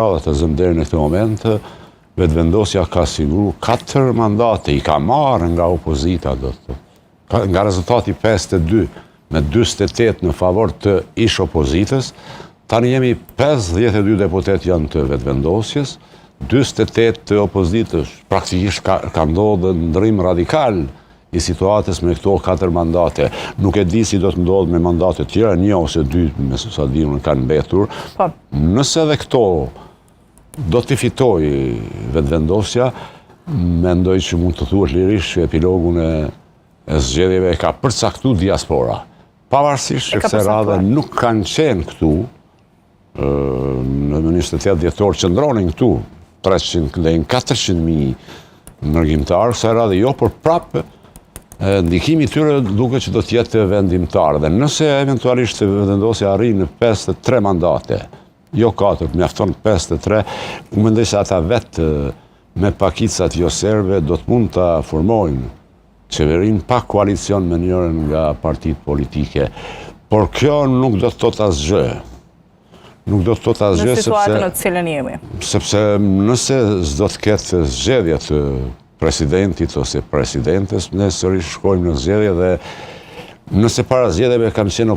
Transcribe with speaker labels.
Speaker 1: Dhe të zëmderi në këtë moment, vetëvendosja ka siguru 4 mandate, i ka marrë nga opozita, nga rezultati 52 me 28 në favor të ish opozitës, tani jemi 52 deputet janë të vetëvendosjes, 28 të opozitës, praktikisht ka ndodhë ndryrim radikal i situatës me këto 4 mandate. Nuk e di si do të ndodhë me mandate tjera, 1 ose 2, me sa diun kanë mbetur. Nëse dhe këto do t'i fitoj vetëvendosja, mendoj që mund të thuhet lirisht që epilogun e zgjedhjeve ka përcaktuar diaspora. Pavarësisht që kësaj radhe nuk kanë qenë këtu, në 28 dhjetor qëndronin këtu 300 dhe 400.000 ndërgjimtarë, kësaj radhe jo, por prapë ndikimi tyre duke që do t'jetë vendimtar. Dhe nëse eventualisht vetëvendosja arrin në 53 mandate, jo 4, mjafton 53, u mendoj se ata vetë me pakicat jo serbe do të mund të formojnë qeverin pa koalicion me njërën nga partitë politike. Por kjo nuk do të thot asgjë. Nuk do të thot asgjë
Speaker 2: në situatën në të cilën jemi.
Speaker 1: Sepse nëse s'do të ketë zgjedhje të presidentit ose presidentes, ne sërish shkojmë në zgjedhje dhe nëse para zgjedhjeve kam qenë